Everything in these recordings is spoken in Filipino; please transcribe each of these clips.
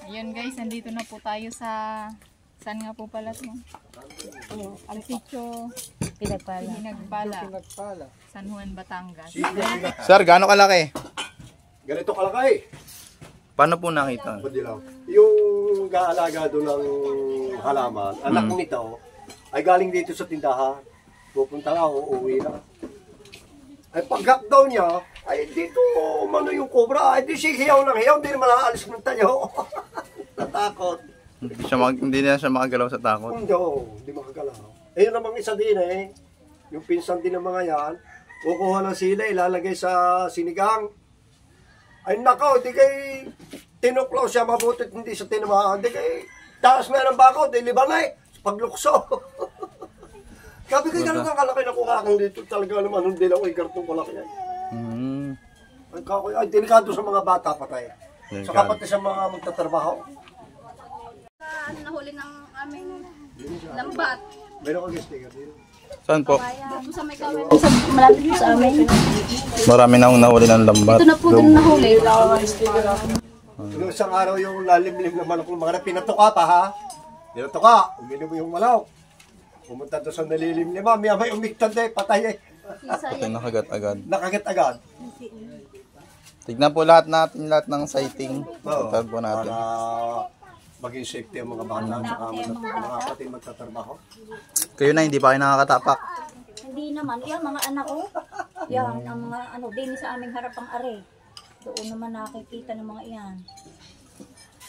Ayun guys, nandito na po tayo sa saan nga po pala ito? Ang sitio Pinagpala. San Juan, Batangas. Sir, gaano kalaki? Ganito kalaki. Paano po nakita? Yung gaalaga doon ng halaman, anak nito ay galing dito sa tindahan. Pupunta lang, uuwi na. Ay pag-gap daw niya, ay dito umano yung cobra. Ay di siya hiyaw ng hiyaw, hindi naman nakaalis ng tayo. Natakot. Hindi na siya makagalaw sa takot. Hindi makagalaw. Eh yun namang isa din yung pinsan din ng mga yan, kukuha ng sila, ilalagay sa sinigang. Ay nakaw, di kay tinuklaw siya mabutit, hindi siya tinamaan. Di kay taas na ng bako, di libanay, paglukso. Sabi kay gano'n ang kalaki na kukakang dito, talaga naman, hindi lang ay gartong kalaki yan. Ay delikado sa mga bata patay. Sa kapatid sa mga magtatrabaho. Nahuli ng aming lambat. Meron kang sticker dito. Saan po? Dito sa may kawin. Malapit po sa amin. Marami na nahuli ng lambat. Ito na po din nahuli. Noong isang araw yung lalimlim na manok ng mga pinatuka pa ha. Pinatuka, uminom yung malaw. Pumunta doon sa nalilimlima, may umiktan patay Ito nakagat agad. Nakagat agad. Tignan po lahat ng sighting. Tignan po natin. Para maging safety ang mga bata at mga kapatid magtatrabaho. Kayo na, hindi pa kayo nakakatapak? Hindi naman. Yan, mga anak ko. Yan, ang mga din sa aming harapang are. Doon naman nakikita ng mga iyan.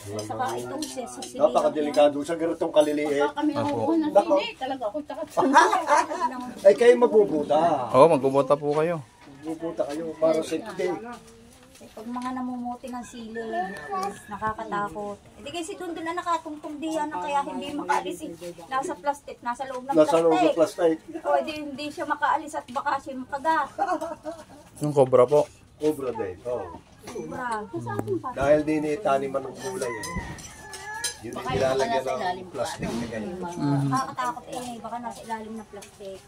Saka itong sa sili. Napakadelikado sa ganitong kaliliit. Kami nakukuha ng sili. Talaga ako tsaka Ay kayo magbubuta. Oo, magbubuta po kayo. Magbubuta kayo para safety. pag mga namumuti ng sili, nakakatakot. Hindi kasi doon na nakatungtong diyan na kaya hindi makaalis. Nasa plastic, nasa loob ng Nasa loob ng plastic. O hindi siya makaalis at baka siya makagat. Yung cobra po. Cobra din, oo. Cobra. Dahil din itaniman ng kulay eh. Yun yung nilalagyan ng plastic na ganyan. Nakakatakot baka nasa ilalim ng plastic.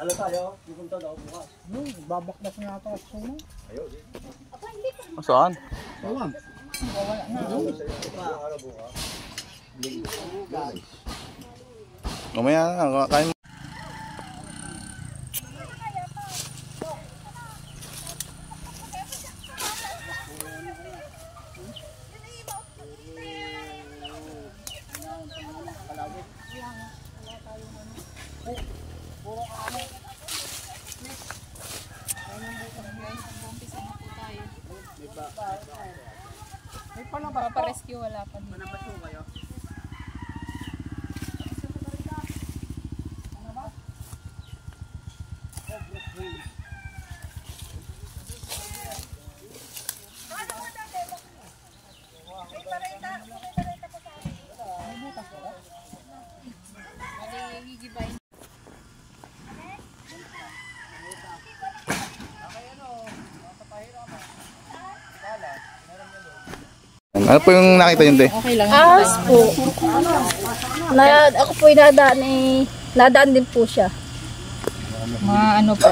Ano tayo? Pupunta daw bukas. Babaklas nga ito at suma. Ayun. Saan? Ewan. Mamaya na, kain mo. Paparescue wala pa din. Ano po yung nakita yun, te? Okay lang. Ahas po. Ako po nadaan din po siya. Mga ano po.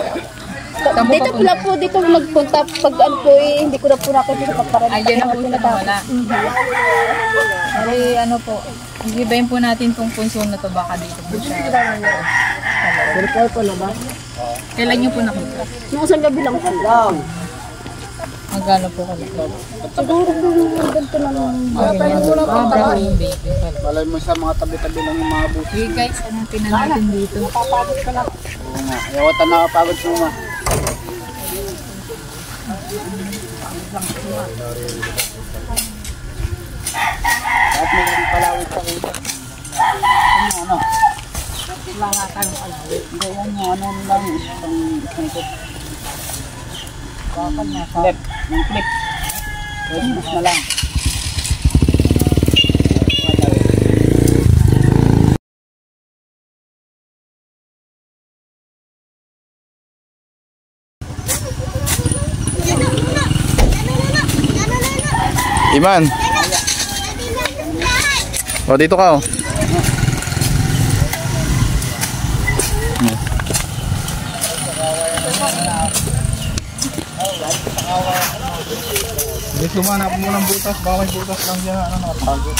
Dito po lang po, dito nagpunta. Pag ano po hindi ko na po nakita sa pagparaan. Ayun na po siya wala. Bali, ano po. Igibayin po natin tong punso na to. Baka dito po siya. Pero po na ba? Kailan niyo po nakita? Nung isang gabi lang po lang. Magkano po kami? Siguro po ganito na lang. Malay mo sa mga tabi-tabi lang yung mga buti. Okay guys, anong tinan natin dito? Napapagod ka lang. Oo nga. Ayaw ka nakapagod sa mga. At may palawit sa utak. Ano? Wala nga tayong palawit. Hindi yan yung ano lang. Isang ikot. Clip. Yung clip. Mas na lang. Iman. O, dito ka, oh. Hindi sumanap mo ng butas, baka may butas lang dyan, ano, nakatago.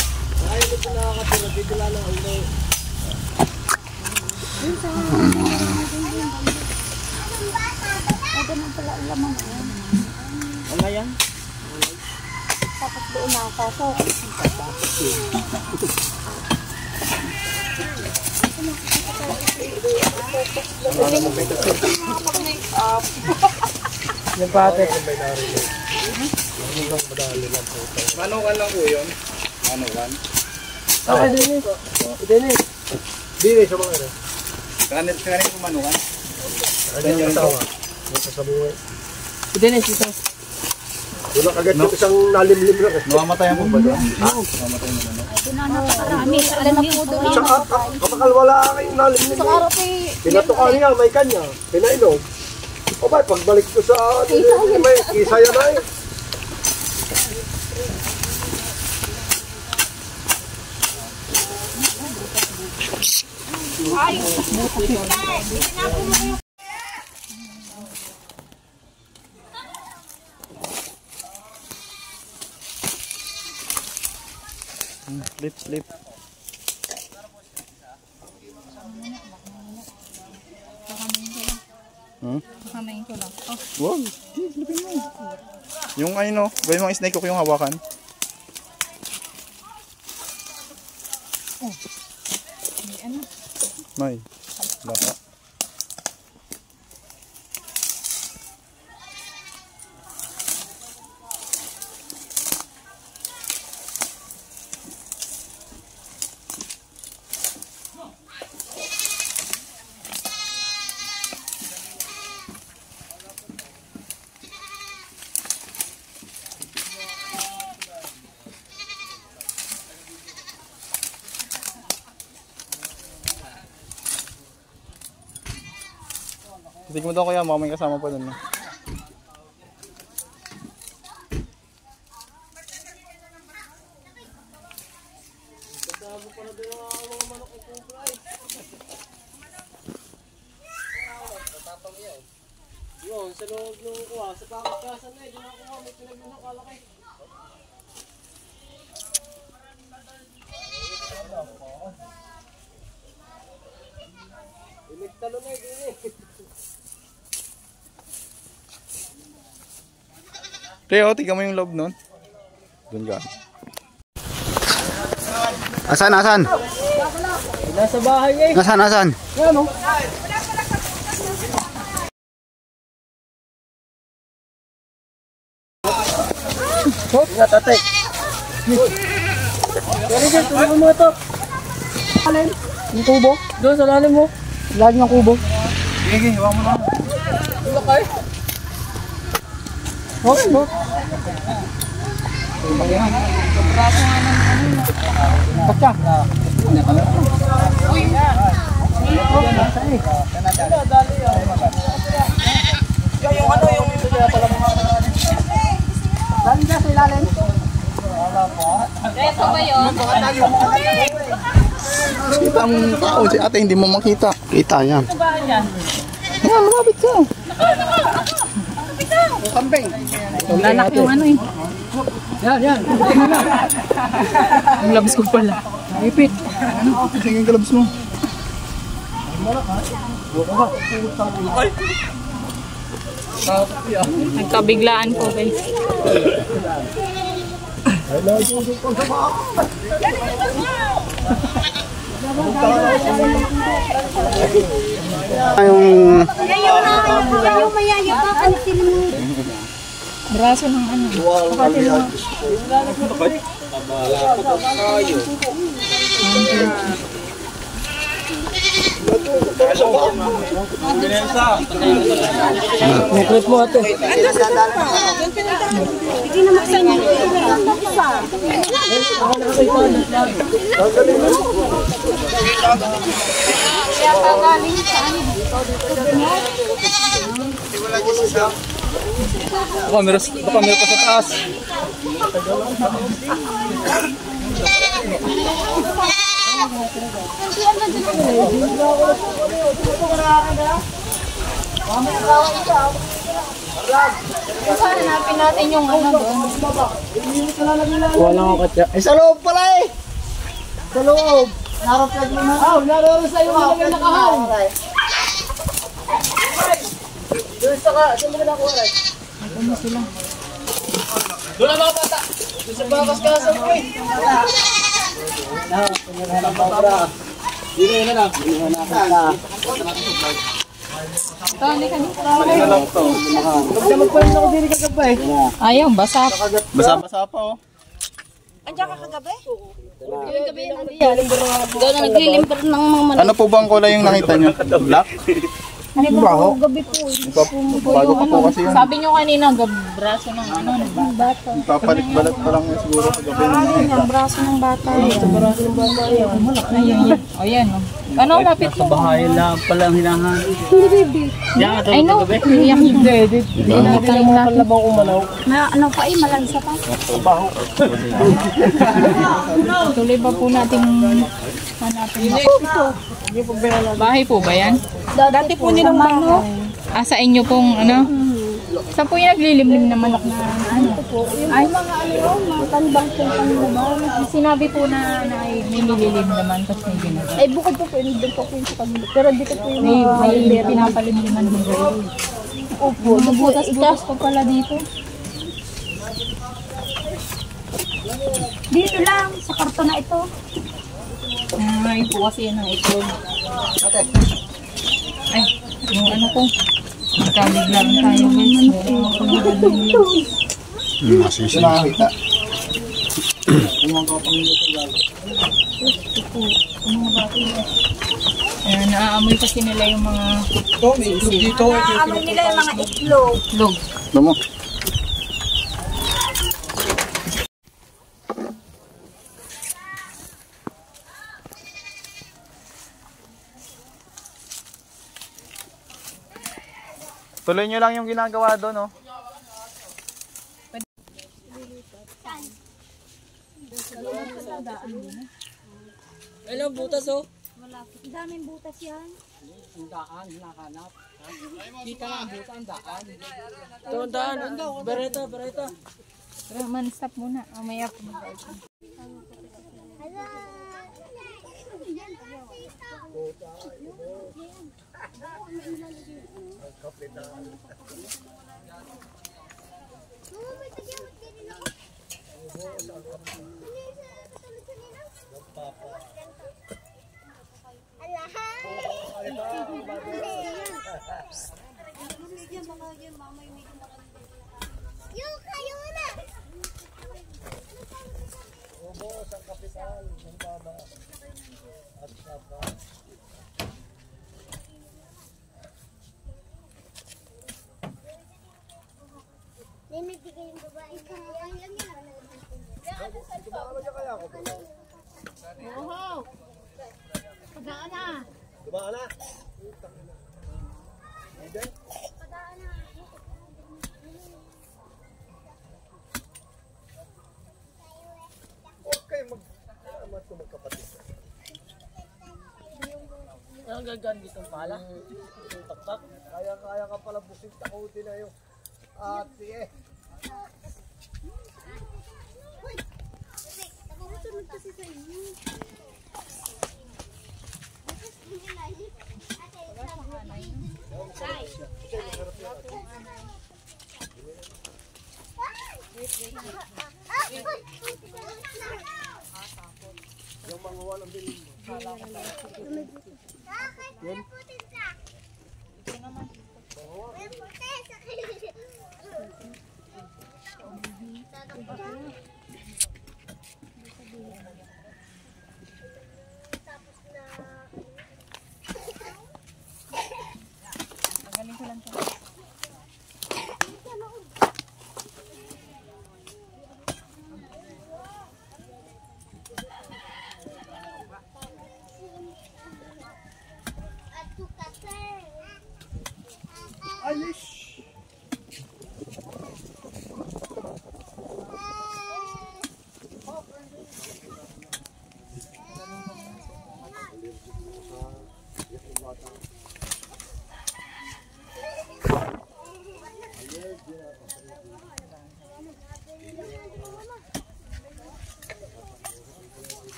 Wala yan. Tapos doon nakapasok. Yung pate. Manukan lang po yun. Manukan. Okay, Dennis. Dili sa mga rin. Kanil po manukan. Ano yung tawa? Masasabuhay. Dennis, ito. Wala agad yung isang nalimlim lang eh. Namamatayan po ba doon? Namamatayan mo na. Marami. Alam na po doon. Kapakal wala kayong nalimlim. Sa araw po Pinatukan niya, may kanya. Pinainog. O ba, pagbalik ko sa may kisaya na eh. Slip. Kamain ko lang. Oh, Wow, slipin mo. Yung ano, gawin mo snake hook yung hawakan. may ano. May. Baka. Titig mo daw kuya, baka may kasama pa dun. Yun, sa loob ng kuha, sa pakakasan na, dyan ako may pinagmanok kalaki. Inigtalo na din eh. Teo, tignan mo yung loob nun. Doon ka. Asan? Nasa bahay eh. Nasaan? Yan o. Nga tatay. Yan dyan, tulungan mo ito. Alin? Yung kubo? Doon sa lalim mo. Lalim ng kubo. Sige, hiwa mo na. Wala kayo. Hop. Pagka. Uy. Yung ano yung ito dyan pala mga. Lalim dyan sa ilalim. Reto ba yun? Kita mo yung tao, si ate hindi mo makita. Kita yan. Yan, lumapit ka. Lalak yung ano eh. Yan. Ang labis ko pala. Ipit. Sige yung gloves mo. Nagkabiglaan po guys. Yung Yung mayayapakan sila. Braso ng ano. Trip mo ate. Hindi naman sa inyo. Baka meron pa sa taas. Hanapin natin yung ano doon. Wala akong katya. Eh, sa loob pala eh! Sa loob! Narapag mo na. Oh, naroon sa'yo mga pinakahan. Doon sa ka, saan mo na ako rin? Ano sila? Doon na mga bata! Doon sa bakas ka sa mga pinaghanap mo para. Dito na lang. Tani ka dito. Mali na lang to. Magpalit ako dito kagabay. Ayaw, basa. Basa-basa pa oh. Ikaw na naglilimper ng mga manok. Ano po bang kulay yung nakita nyo? Black? Ano ba? Gabi po. Bago pa po kasi yun. Sabi nyo kanina, braso ng ano, ng bata. Papalit-balat pa lang yun siguro sa gabi. Yung braso ng bata. Ayun. Ayan, oh. Ano, lapit mo. Bahayan lang pala ang hinahan. I know. Iyak yun. Ano pa eh, malansa pa. Tuloy ba po natin hanapin? Ito. Bahay po ba yan? Dati po nilang manok. Ah, sa inyo pong ano? Saan po yung naglilimlim na manok na ano? Ay, mga ano, mga kanbang po kanilabang. Sinabi po na may nililim naman tapos may ginagawa. Ay, bukod po po, doon po yung sa kanila. Pero dito po yung May pinapalimliman din kayo. Opo. Butas-butas pa pala dito. Dito lang, sa karton na ito. Ay, po kasi yan ang itlog. Ay, yung ano ko. Magkabiglang tayo guys. Masisi. Nakakita. Ayan, naaamoy kasi nila yung mga Naamoy nila yung mga itlog. itlog. Ano mo? Tuloy nyo lang yung ginagawa doon, oh. Ilang butas oh? Ang daming butas yan. Ang daan, hinahanap. Kita nga ang butas, ang daan. Ito ang daan, bereta. Pero man, stop muna. Mamaya po. Dumaan na. Okay, mag-amat ko magkapatid. Ang gagan dito pala. Taktak. Kaya ka pala busing takutin na yung ate eh. Yung mga walang bilhin mo.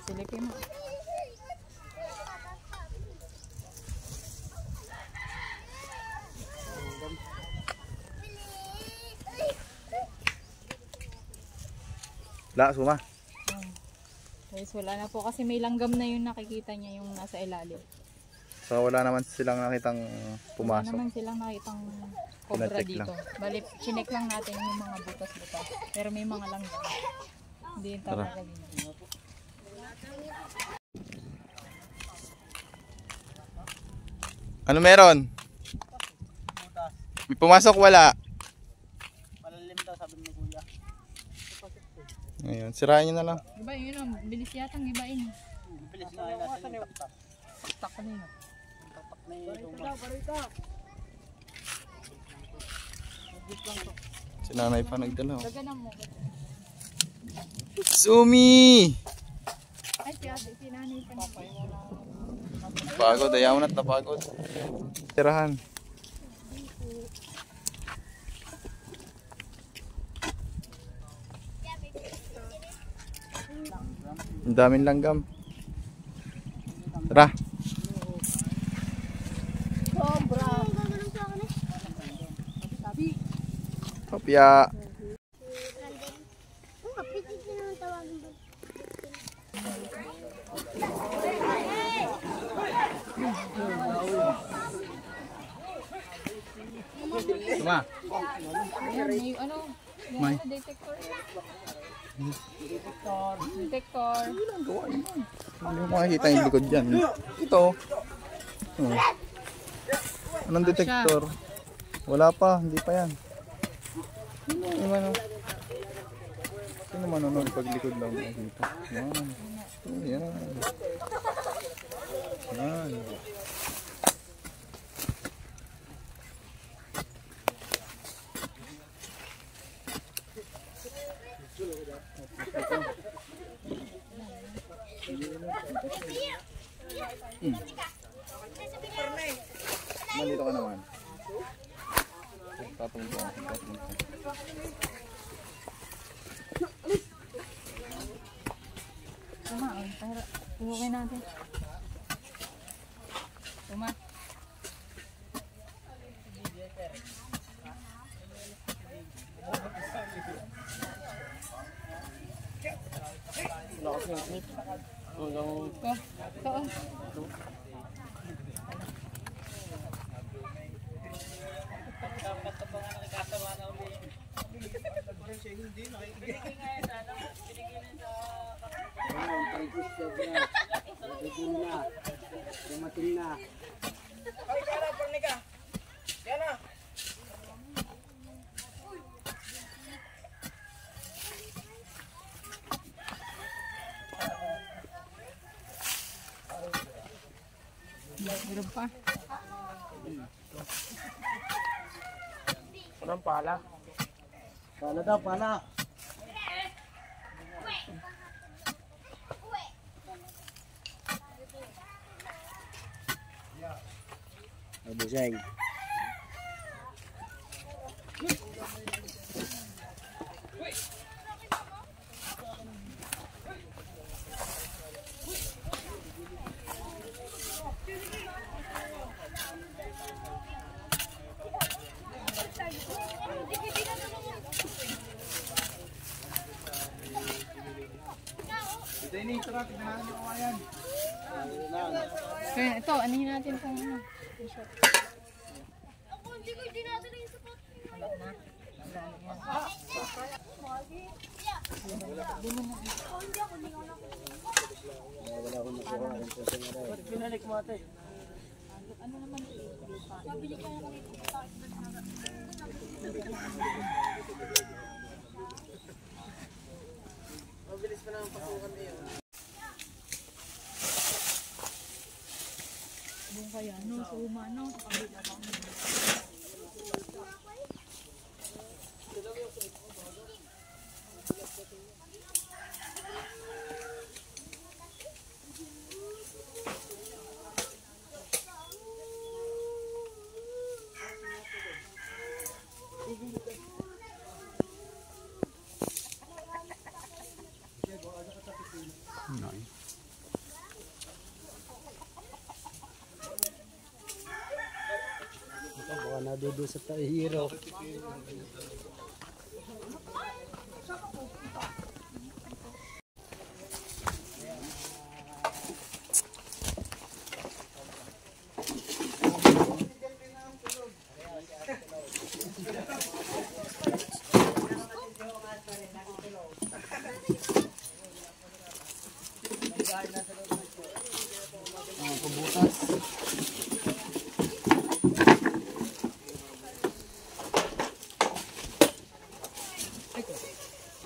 Silipin mo. La, suma. Guys, wala na po kasi may langgam na yung nakikita niya yung nasa ilalim. So wala naman silang nakitang Wala pumasok. naman silang nakitang cobra Pinacheck dito. lang. Bali, chinek lang natin yung mga butas-butas. Pero may mga langgam. Hindi yung Tara. talaga yun. Ano meron? May pumasok wala. Malalim daw sabi ni kuya. Ngayon, sirain nyo na lang. Diba yun ang bilis yatang gibain. Bilis na nila sa taktak. Tak ka na yun. Taktak na yung Si nanay pa nagdala. Oh. Daganan mo. Sumi! Ay, si nanay pa na. Napagod, ayaw na at napagod. Tirahan. Ang daming langgam. Tara. Kopya. Tuma. Ayan, may ano, May. detector. Detector. Hindi mo makikita yung likod dyan. Ito. Oh. Anong detector? Wala pa, hindi pa yan. Yung ano? Sino manonood pag likod lang makikita? Yan. Yan. Yan. Nandito ka naman. Tatungin ko. Tuma, ibukin natin. Tuma. Dumating na. Meron pa. Parang pala. Pala daw, pala. Abusay. Kaya ito, anihin natin kung ano. Pinalik mo ate. Doon kaya, no? Sa uma, no? Sa kabila pa. Dodo sa hero. Pabutas.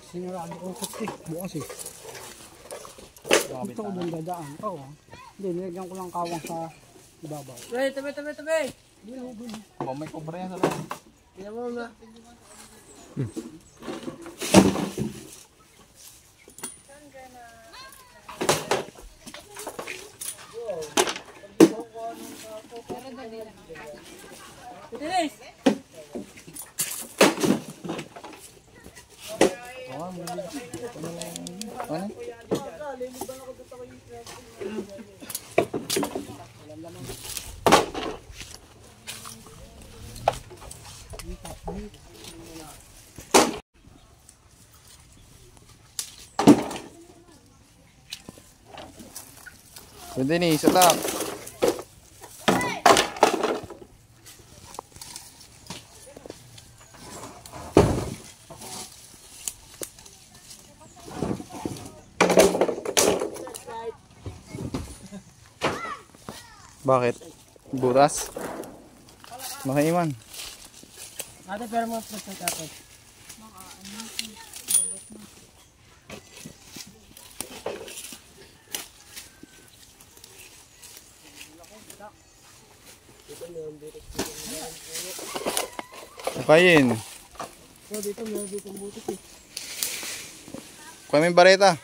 Sinurado ko kasi bukas eh. Ito ko doon dadaan. Oo. Hindi, nilagyan ko lang kawang sa ibabaw. Tabi! May kubra yan sa loob. Kaya mo na. Ano? Pwede ni, isa lang. Bakit? Butas? Makaiman. Ate, pero mga protect ako. Kain. So, dito meron dito ang butik eh. Kuha mo yung bareta.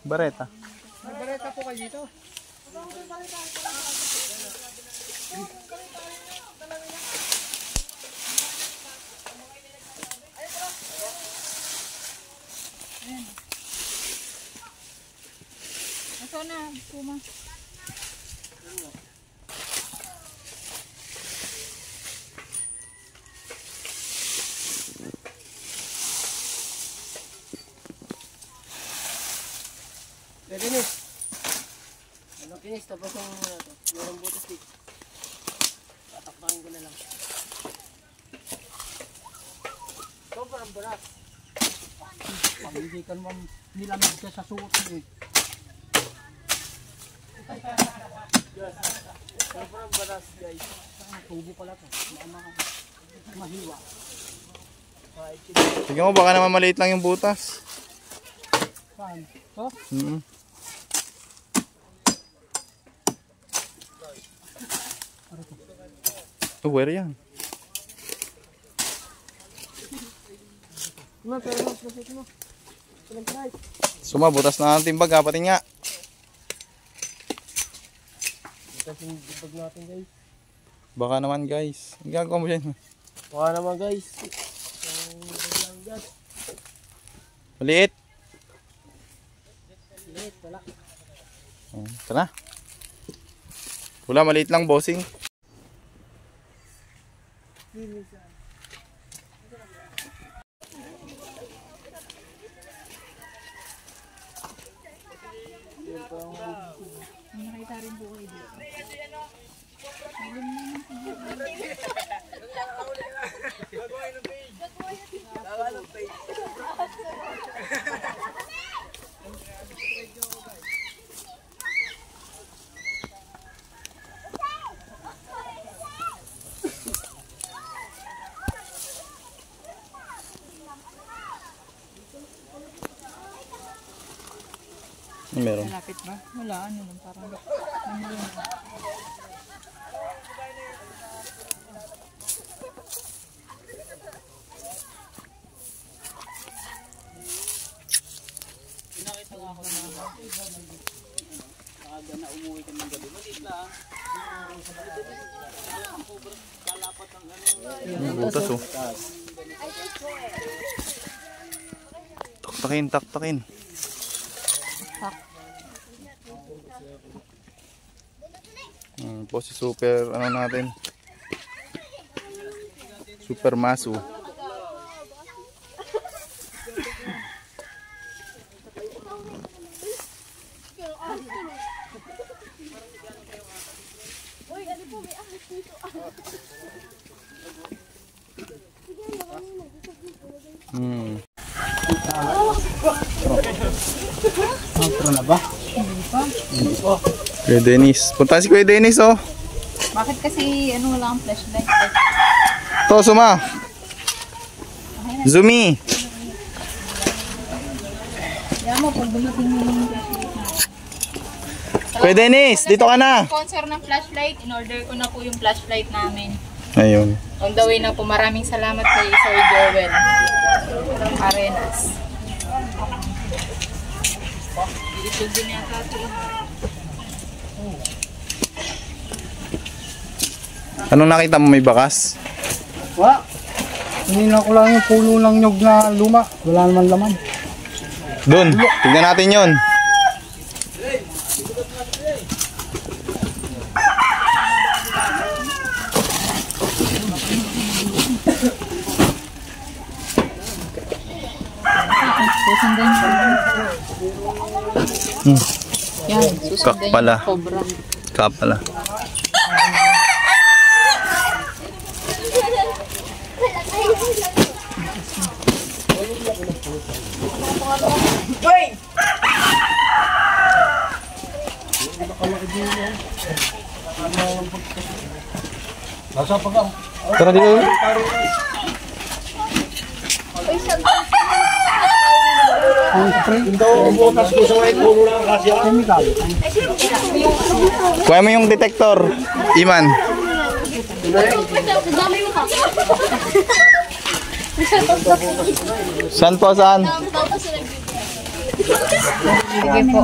Bareta. May bareta po kayo dito. Ito na, kuma. Kinis. Ano kinis? Tapos yung ano to. Merong butas dito. Tatakpakin ko na lang. Ito parang barat. Pag hindi ka naman nilamig ka sa suot mo eh. Ito parang barat guys. Tubo pala to. Mahiwa. Tignan mo, baka naman maliit lang yung butas. Saan? Ito? Oh, where yan? Suma, butas na ang timbag ha, pati nga. Butas yung bibag natin guys. Baka naman guys. Ang gagawa mo dyan. Baka naman guys. Maliit. Maliit, wala. Ito na. Wala, maliit lang bossing. Nakita rin po kayo dito. Meron. Malapit ba? Wala, ano lang, parang Pinakita nga ako na aga na umuwi ka ng gabi. Maliit lang. Kalapat ang ano. Butas oh. Taktakin, taktakin. Yan po si Super, ano natin? Super Masu. Outro na ba? Kuya Dennis. Punta si Kuya Dennis, oh. Bakit kasi ano wala kang flashlight? To, suma. Zumi. Kaya mo, pag dumating yung Kuya Dennis, dito ka na. sponsor ng flashlight, in-order ko na po yung flashlight namin. Ayun. On the way na po, maraming salamat kay Sir Joel Arenas. Iisog din yata ito. Anong nakita mo, may bakas? Wala. Hinila ko lang yung pulo ng nyog na luma. Wala naman laman. Doon, tignan natin yon. Susundan ko. Yan, susundan Kak pala. yung cobra. Kapala. Tara dito. Ang spray. Ito, butas ko sa ngayon, puno lang kasi ako. Chemical. Kuha mo yung detector, Iman. Saan po, saan? Sige po,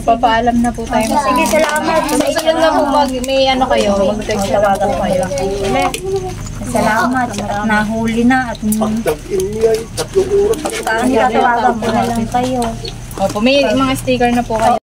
papaalam na po tayo. Sige, salamat. Susunod na po may ano kayo, mag-text na po kayo. Salamat. Nahuli na at Tag-in niya, 3 oras. tatawagan ko na lang kayo. Opo, may mga sticker na po kayo.